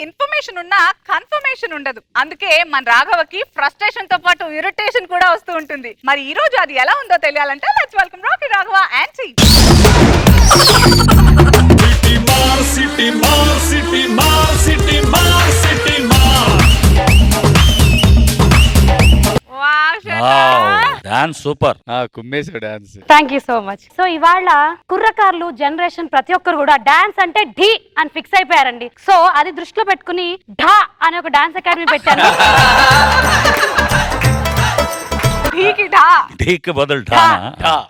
Information ఉన్నా confirmation ఉండదు. అందుకే మన రాఘవకి ఫ్రస్ట్రేషన్ తో పాటు ఇరిటేషన్ కూడా వస్తూ ఉంటుంది. మరి ఈ రోజు అది ఎలా ఉందో తెలియాలంటే let's welcome Rocky Raghava aunty. City Mall, City Mall, City Mall, City Mall. Dance super. కుమ్మేశాడు dance. Thank you so much. So ఇవాళ కుర్రకార్లు జనరేషన్ ప్రతి ఒక్కరు కూడా డాన్స్ అంటే ఢీ అని ఫిక్స్ అయిపోయారండి. సో అది దృష్టిలో పెట్టుకుని ఢా అనే ఒక డాన్స్ అకాడమీ పెట్టాను.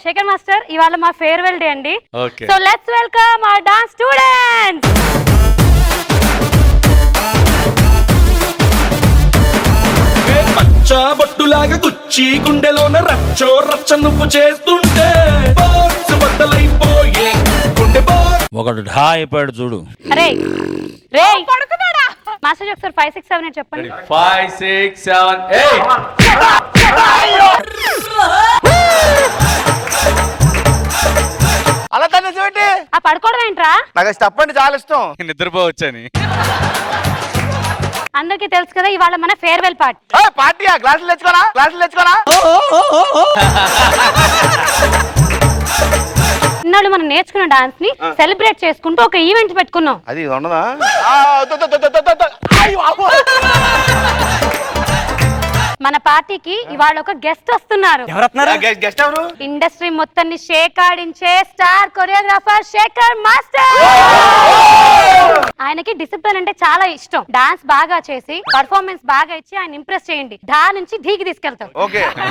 శేఖర్ మాస్టర్ ఇవాళ మా ఫేర్వెల్ డే అండి. So let's welcome our dance students. బొట్టులాగా గుచ్చి గుండెలోన రచ్చో రచ్చ నువ్వు చేస్తుంటే బద్దలైపోయే గుండె ఒకడు ఢా అయిపోయాడు చూడు. అరే రే పడుకున్నాడా మాస్టర్ ఒకసారి 5 6 7 చెప్పండి. 5 6 7 8. అలా తన చూడండి. ఆ పడుకోవడం ఏంట్రా? నాకు స్టెప్ అంటే చాలా ఇష్టం. నిద్రపోవచ్చని. అందరికీ తెలుసు కదా ఇవాళ మన ఫేర్వెల్ పార్టీ. పార్టీయా? గ్లాసులు తెచ్చుకోనా? ఇన్నాళ్ళు మనం నేర్చుకున్న డాన్స్ ని సెలబ్రేట్ చేసుకుంటూ ఒక ఈవెంట్ పెట్టుకున్నాం. అది ఉండదా? మన పార్టీకి ఇవాళ ఒక గెస్ట్ వస్తున్నారు. గెస్ట్ ఎవరు? ఇండస్ట్రీ మొత్తాన్ని షేక్ ఆడించే స్టార్ కొరియోగ్రాఫర్ శేఖర్ మాస్టర్. ఆయనకి డిసిప్లిన్ అంటే చాలా ఇష్టం. డాన్స్ బాగా చేసి పర్ఫార్మెన్స్ బాగా ఇచ్చి ఆయన ఇంప్రెస్ చేయండి. ఢా నుంచి ఢీకి తీసుకెళ్తారు.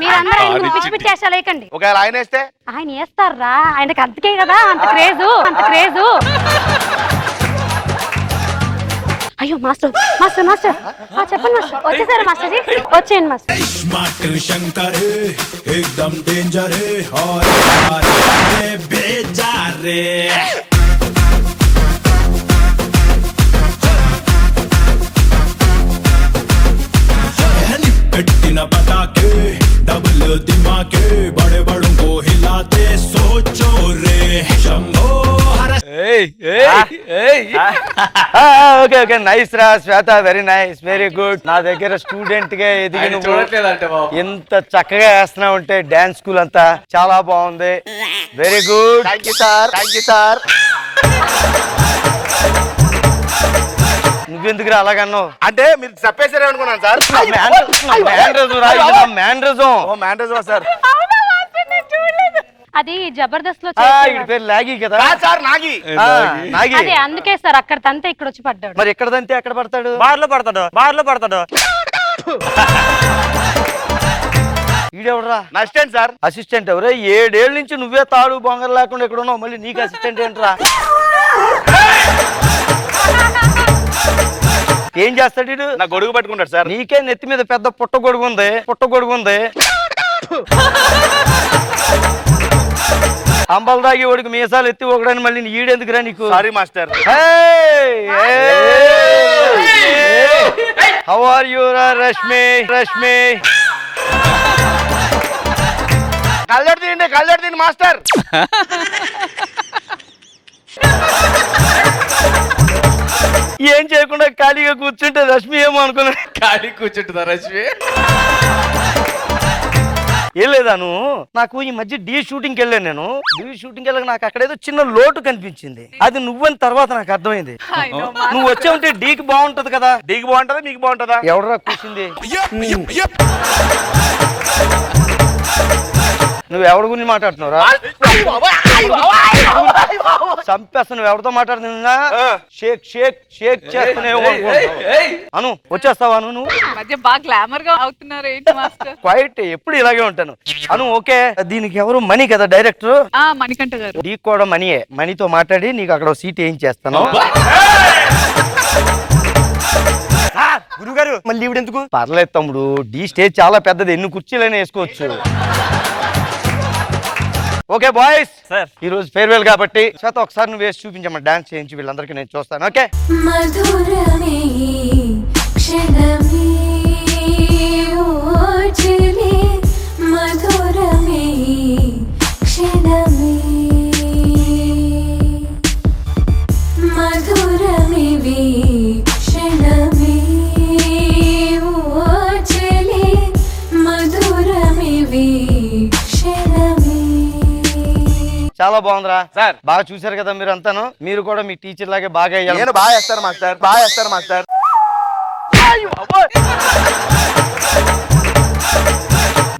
మీరందరూ పిచ్చి పిచ్చి వేషాలు వేయకండి. ఆయన వేస్తారా? ఆయనకి అంతకే కదా అంత క్రేజు. అయ్యో మాస్టర్ మాస్టర్ మాస్టర్ చెప్పండి మాస్టర్. వచ్చేసారా మాస్టర్ జీ? వచ్చేయండి మాస్టర్. పెట్టిన పటాకే డబుల్ దిమాకే బడే బడు కో హిలాతే సోచో రే శంభో. ఓకే నైస్ రా శ్వేత, వెరీ నైస్, వెరీ గుడ్. నా దగ్గర స్టూడెంట్ గా ఎదిగి ఎంత చక్కగా వేస్తున్నావు అంటే డాన్స్ స్కూల్ అంతా చాలా బాగుంది. Very good. Thank you sir. నువ్వెందుకు అలాగన్నావు? అంటే మీరు చెప్పేసారే అనుకున్నాను సార్. సార్ అది జబర్దస్త్ లో పేరు లాగి కదా సార్? నాగి. అదే అందుకే సార్ అక్కడ తంతే ఇక్కడ వచ్చి పడ్డాడు. మరి ఎక్కడ తంతే ఎక్కడ పడతాడు? బార్లో పడతాడు. ఈడెవడరా? Assistant sir. అసిస్టెంట్ ఎవరే? 7 ఏళ్ళ నుంచి నువ్వే తాడు బొంగర్ లేకుండా ఎక్కడ ఉన్నావు, మళ్ళీ నీకు అసిస్టెంట్ ఏంట్రా? ఏం చేస్తాడు? నా గొడుగు పట్టుకుంటాడు సార్. నీకే నెత్తి మీద పెద్ద పుట్ట గొడుగు ఉంది. అంబల్ దాగి ఓడికి మీసాలు ఎత్తి ఒకడని మళ్ళీ ఈడెందుకురా నీకు? Sorry master. How are you Rashmi? కళ్ళజోడు తీయండి మాస్టర్. ఏం చేయకుండా ఖాళీగా కూర్చుంటే రష్మి ఏమో అనుకున్నా. ఖాళీ కూర్చుంటుందా రష్మి? ఏం లేదా, నువ్వు నాకు ఈ మధ్య డీ షూటింగ్కి వెళ్ళాను. నేను డీ షూటింగ్ వెళ్ళక నాకు అక్కడేదో చిన్న లోటు కనిపించింది. అది నువ్వని తర్వాత నాకు అర్థమైంది. నువ్వు వచ్చే ఉంటే డీకి బాగుంటది కదా. డీకి బాగుంటదా మీకు బాగుంటదా? ఎవడరా కూర్చుంది? నువ్వు ఎవరి గురించి మాట్లాడుతున్నావురా? చంపేస్తా. నువ్వు ఎవరితో మాట్లాడుతున్నా? షేక్ చేస్తూనే అను. వచ్చేస్తావా నువ్వు? బాగా గ్లామర్ గా అవుతున్నారు ఏంటి మాస్టర్? క్వైట్ ఎప్పుడు ఇలాగే ఉంటాను అను. ఓకే, దీనికి ఎవరు? మణి కదా డైరెక్టర్? మణికంఠ గారు. నీకు కూడా మనీయే. మనీతో మాట్లాడి నీకు అక్కడ సీట్ ఏం చేస్తాను. గురుగారు మళ్ళీ ఇప్పుడు ఎందుకు? పర్లేదు తమ్ముడు, డీ స్టేజ్ చాలా పెద్దది, ఎన్ని కుర్చీలైనా వేసుకోవచ్చు. ఓకే బాయ్స్, ఈ రోజు ఫేర్వెల్ కాబట్టి శ్వేత ఒకసారి నువ్వు వేసి చూపించమ్మా. డాన్స్ చేయించి వీళ్ళందరికీ నేను చూస్తాను. ఓకే? మధురమే చాలా బాగుందిరా సార్. బాగా చూసారు కదా మీరు అంతాను. మీరు కూడా మీ టీచర్ లాగే బాగా వేయాలి. నేను బాగా వేస్తాను మాస్టర్, బాగా వేస్తాను మాస్టర్.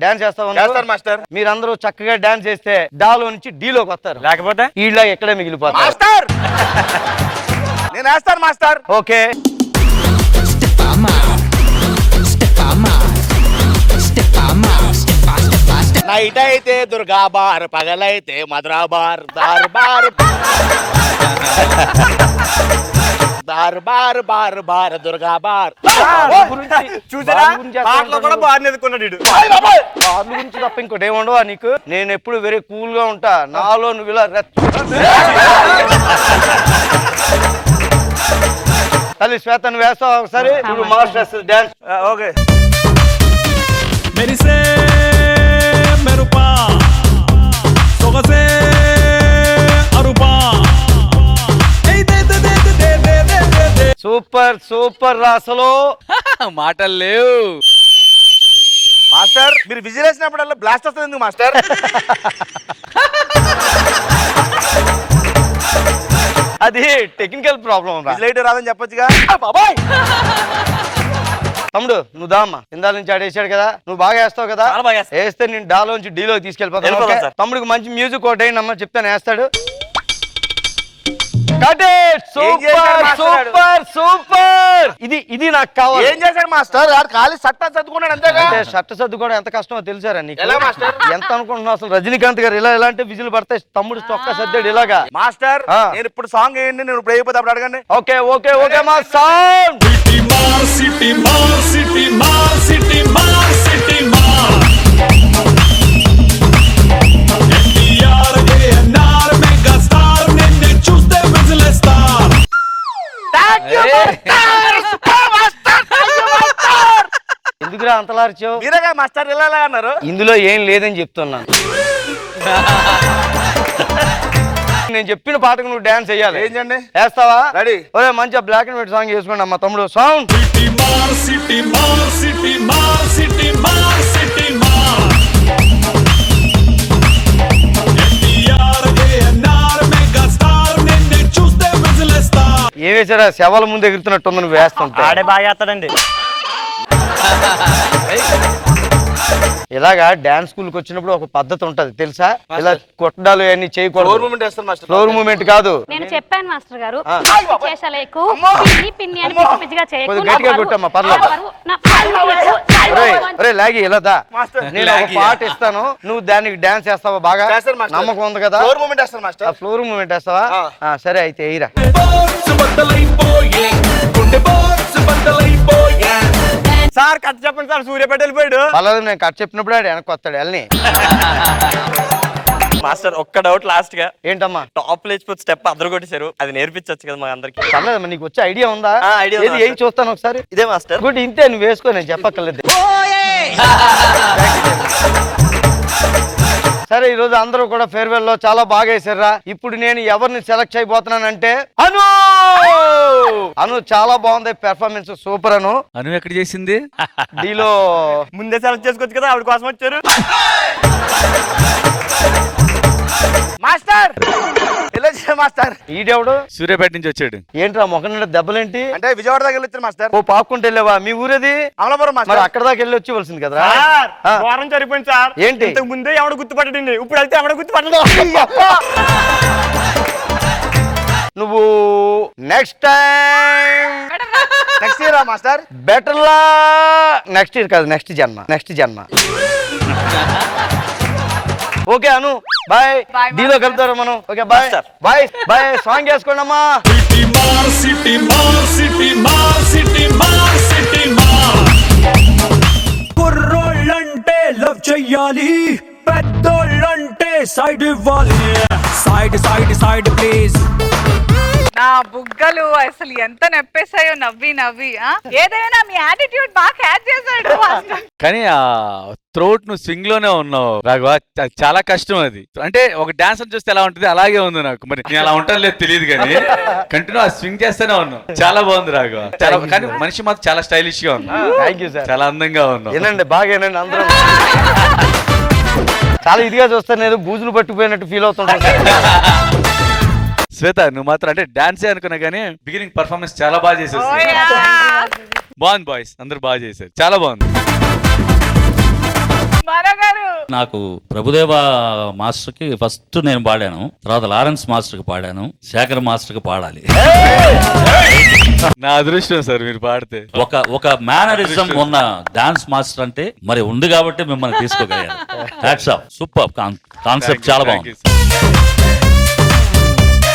డాన్స్ చేస్తావు చేస్తాను మాస్టర్. మీరందరూ చక్కగా డాన్స్ చేస్తే డాలో నుంచి డీలోకి వస్తారు, లేకపోతే ఈళ్ళ ఎక్కడే మిగిలిపోతారు. మాస్టర్ నేను వేస్తాను మాస్టర్. ఓకే నైట్ అయితే దుర్గా బార్, పగలైతే మధురా బార్. దార్ bar bar bar Durga bar. చూసారా పాటలో కూడా బాగా ఎదుర్కొన్నాడు. బాబు గురించి తప్ప ఇంకోటి ఏముండవా నీకు? నేను ఎప్పుడు వెరీ కూల్ గా ఉంటా, నాలో నువ్వు ఇలా తల్లి శ్వేత నువ్వు వేస్తావు ఒకసారి మాస్టర్ డాన్స్. ఓకే. మెరిసే మెరుపా సొగసే అరుపా సూపర్ సూపర్ రాసలో మాటలు లేవు. మాస్టర్ మీరు విజిల్ వేసినప్పుడల్లా బ్లాస్ట్ వస్తుంది ఎందుకు మాస్టర్? అది టెక్నికల్ ప్రాబ్లం రా. విజిల్ అయితే రాదని చెప్పొచ్చుగా. తమ్ముడు నువ్వు దామ్మా, ఇందాల నుంచి ఆడేసాడు కదా, నువ్వు బాగా వేస్తావు కదా, చాలా బాగా వేస్తా. వేస్తే నేను డాలోంచి డీలో తీసుకెళ్ళిపోతాను. వెళ్ళిపోతాం ఓకే? సార్. తమ్ముడికి మంచి మ్యూజిక్ ఒకటి అమ్మ చెప్తాను, వేస్తాడు. చేశాడు మాస్టర్? Super super. ఇది నాకు కావాలి. ఏం చేశాడు మాస్టర్? ఖాళీ సట్టా చదువుకున్నాడు అంతేగా. అంటే షర్ట్ సర్దుకోవడం ఎంత కష్టమో తెలుసారా నీకు? ఎలా మాస్టర్? ఎంత అనుకుంటున్నావు అసలు? రజనీకాంత్ గారు ఇలా అంటే విజులు పడతాయి, తమ్ముడు చొక్కా సర్దాడు ఇలాగా. మాస్టర్ ఆ. నేను ఇప్పుడు సాంగ్ వేయండి, నేను ఇప్పుడు అయిపోతే అప్పుడు అడగండి. ఓకే ఓకే ఓకే మా సౌండ్. సిటీ మార్ సిటీ మార్ సిటీ మార్ సిటీ మార్ ఎన్టీఆర్ ఏఎన్ఆర్ మెగా స్టార్ నిన్ను చూస్తే విజిలేస్తారు. ఎందుకురా అంతలార్చావు? మీరేగా మాస్టర్ ఇలా అన్నారు. ఇందులో ఏం లేదని చెప్తున్నాను. నేను చెప్పిన పాటకు నువ్వు డాన్స్ చేయాలి. ఏం చేయండి? వేస్తావా? రెడీ. ఒరే మంచిగా బ్లాక్ అండ్ వైట్ సాంగ్ చేసుకోండి అమ్మ తమ్ముడు. సౌండ్. సిటీ మార్ సిటీ మార్ సిటీ మార్ సిటీ మార్ సిటీ మార్ ఎన్టీఆర్ ఏఎన్ఆర్ మెగా స్టార్ నిన్ను చూస్తే విజిలేస్తారు. ఏం వేసారా? శవాల ముందు ఎగురుతున్నట్టుంది నువ్వు వేస్తుంటే. ఆడే బాగా చేస్తాడండి. ఇలాగా డాన్స్ స్కూల్ కి వచ్చినప్పుడు ఒక పద్ధతి ఉంటది తెలుసా? ఇలా కొట్టడాలు అన్ని ఫ్లోర్ చేయకూడదు. మూమెంట్ వేస్తాను మాస్టర్. ఫ్లోర్ మూమెంట్ కాదు. నేను చెప్పాను మాస్టర్ గారు, ఆ. చేసలేకు పిన్ని పిన్ని అని పిచ్చి పిచ్చిగా చేయకు. కొద్దిగా గట్టిగా కొట్టమ్మా, పర్లేదు. ఒరే లాగి ఇలా దా. మాస్టర్ నేను ఒక పాట ఇస్తాను, నువ్వు దానికి డాన్స్ చేస్తావా? బాగా చేస్తాను మాస్టర్. నమ్మకం ఉంది కదా? ఫ్లోర్ మూమెంట్ వేస్తాను మాస్టర్. ఫ్లోర్ మూమెంట్ వేస్తావా? ఆ. సరే అయితే ఎయిరా. బాక్స్ బద్దలైపోయే గుండె బాక్స్ బద్దలైపోయే. సార్ కథ చెప్పండి సార్. సూర్యాపేట వెళ్ళిపోయాడు. పర్లేదు, నేను కట్ చెప్పినప్పుడు ఆడు వెనక్కి వస్తాడు వెళ్ళని. మాస్టర్ ఒక్క డౌట్ లాస్ట్ గా, ఏంటమ్మా? టాప్ లేచిపోతే స్టెప్ అద్దరు కొట్టేశారు, అది నేర్పించచ్చు కదా మా అందరికి? పర్లేదమ్మా, నీకు వచ్చే ఐడియా ఉందా? ఆ, idea ఉంది ఏది ఏం చూస్తాను ఒకసారి. ఇదే మాస్టర్. గుడ్, ఇంతే నువ్వు వేసుకో, నేను చెప్పక్కర్లేదు. సరే ఈ రోజు అందరూ కూడా ఫేర్వెల్ లో చాలా బాగా వేసారా. ఇప్పుడు నేను ఎవరిని సెలెక్ట్ చేయబోతున్నానంటే అను. అను చాలా బాగుంది పెర్ఫార్మెన్స్, సూపర్. అను అను ఎక్కడ చేసింది? డీలో ముందే సెలెక్ట్ చేసుకోవచ్చు కదా, ఆవిడ కోసం వచ్చారు. మాస్టర్ ఇలా చేయ మాస్టర్. ఈడెవడు? సూర్యాపేట నుంచి వచ్చాడు. ఏంట్రా మొఖం నిండా దెబ్బలేంటి? అంటే విజయవాడ దగ్గర వెళ్ళొచ్చారు మాస్టర్. ఓ పాక్కుంటే వెళ్ళావా? మీ ఊరేది? అమలాపురం మరి మాస్టర్. అక్కడ దాకా వెళ్ళి వచ్చేవలసింది కదా. ఆ. వారం సరిపోయింది సార్. ఏంటి? ఇంతకు ముందే ఎవడ గుర్తుపట్టండి, ఇప్పుడు వెళ్తే ఎవడ గుర్తుపట్టడు. నువ్వు next time next year master. Better లా. నెక్స్ట్ ఇయర్ కాదు, నెక్స్ట్ జన్మ, నెక్స్ట్ జన్మ. Okay Anu bye. Bye, డీలో కలుపుతారు మనం. Okay bye bye bye. Song వేసుకోండి అమ్మా. సిటీ మార్ సిటీ మార్ సిటీ మార్ సిటీ మార్ సిటీ మార్ కుర్రోళ్ళంటే లవ్ చెయ్యాలి, పెద్దోళ్ళంటే సైడ్ ఇవ్వాలి. Side side side please. నా బుగ్గలు అసలు ఎంత నొప్పేసాయో నవ్వి నవ్వి. ఏదైనా మీ యాటిట్యూడ్ బాగా క్యాచ్ చేశాడు. కానీ ఆ థ్రోట్ నువ్వు స్వింగ్ లోనే ఉన్నావు రాఘవ. చాలా కష్టం అది. అంటే ఒక డాన్సర్ చూస్తే ఎలా ఉంటుంది అలాగే ఉంది నాకు. మరి నేను అలా ఉంటాను లేదు తెలియదు కానీ కంటిన్యూ ఆ స్వింగ్ చేస్తూనే ఉన్నావు. చాలా బాగుంది రాఘవ. చాలా కానీ మనిషి మాత్రం చాలా స్టైలిష్ గా ఉన్నావు. Thank you sir. చాలా అందంగా ఉన్నావు. ఏనండి బాగా ఏనండి అందరూ. చాలా ఇదిగా చూస్తాను, నేను బూజులు పట్టుకుపోయినట్టు ఫీల్ అవుతుంటాను. శ్వేత నువ్వు మాత్రం అంటే డాన్సే అనుకున్నా కానీ బిగినింగ్ పర్ఫార్మెన్స్ చాలా బాగా చేసేసి బాగుంది. బాయ్స్ అందరూ బాగా చేశారు, చాలా బాగుంది. మనగారు నాకు ప్రభుదేవ మాస్టర్ కి ఫస్ట్ నేను పాడాను, తర్వాత లారెన్స్ మాస్టర్ కి పాడాను, శేఖర్ మాస్టర్ కి పాడాలి. నా అదృష్టం సార్ మీరు పాడితే. ఒక మేనరిజం ఉన్న డాన్స్ మాస్టర్ అంటే మరి ఉంది కాబట్టి మిమ్మల్ని తీసుకోగలిగాను. హ్యాట్స్ ఆఫ్, సూపర్ కాన్సెప్ట్ చాలా బాగుంది.